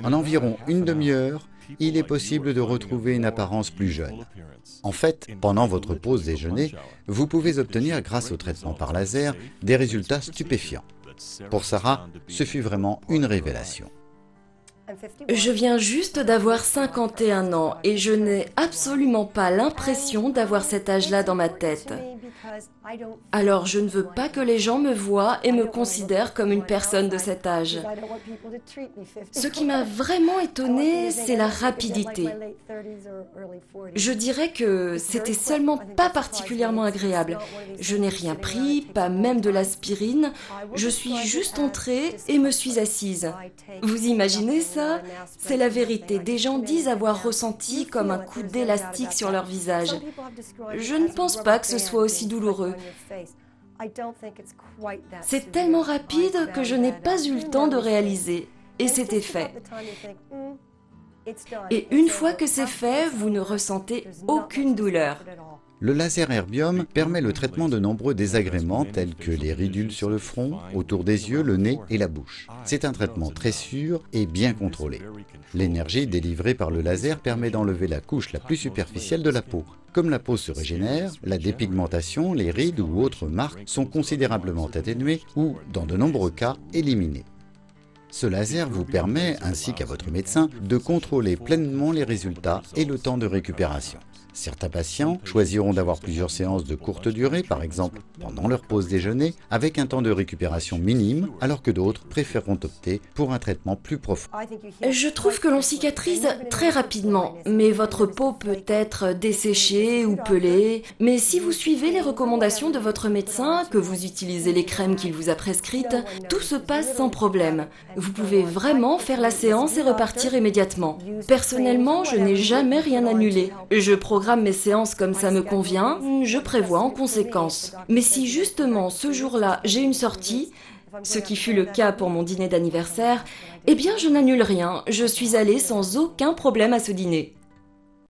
En environ une demi-heure, il est possible de retrouver une apparence plus jeune. En fait, pendant votre pause déjeuner, vous pouvez obtenir, grâce au traitement par laser, des résultats stupéfiants. Pour Sarah, ce fut vraiment une révélation. Je viens juste d'avoir 51 ans et je n'ai absolument pas l'impression d'avoir cet âge-là dans ma tête. Alors je ne veux pas que les gens me voient et me considèrent comme une personne de cet âge. Ce qui m'a vraiment étonnée, c'est la rapidité. Je dirais que c'était seulement pas particulièrement agréable. Je n'ai rien pris, pas même de l'aspirine. Je suis juste entrée et me suis assise. Vous imaginez ça? C'est la vérité. Des gens disent avoir ressenti comme un coup d'élastique sur leur visage. Je ne pense pas que ce soit aussi douloureux. C'est tellement rapide que je n'ai pas eu le temps de réaliser. Et c'était fait. Et une fois que c'est fait, vous ne ressentez aucune douleur. Le laser Erbium permet le traitement de nombreux désagréments tels que les ridules sur le front, autour des yeux, le nez et la bouche. C'est un traitement très sûr et bien contrôlé. L'énergie délivrée par le laser permet d'enlever la couche la plus superficielle de la peau. Comme la peau se régénère, la dépigmentation, les rides ou autres marques sont considérablement atténuées ou, dans de nombreux cas, éliminées. Ce laser vous permet, ainsi qu'à votre médecin, de contrôler pleinement les résultats et le temps de récupération. Certains patients choisiront d'avoir plusieurs séances de courte durée, par exemple pendant leur pause déjeuner, avec un temps de récupération minime, alors que d'autres préféreront opter pour un traitement plus profond. Je trouve que l'on cicatrise très rapidement, mais votre peau peut être desséchée ou pelée. Mais si vous suivez les recommandations de votre médecin, que vous utilisez les crèmes qu'il vous a prescrites, tout se passe sans problème. Vous pouvez vraiment faire la séance et repartir immédiatement. Personnellement, je n'ai jamais rien annulé. Je programme mes séances comme ça me convient, je prévois en conséquence. Mais si justement ce jour-là j'ai une sortie, ce qui fut le cas pour mon dîner d'anniversaire, eh bien je n'annule rien, je suis allée sans aucun problème à ce dîner.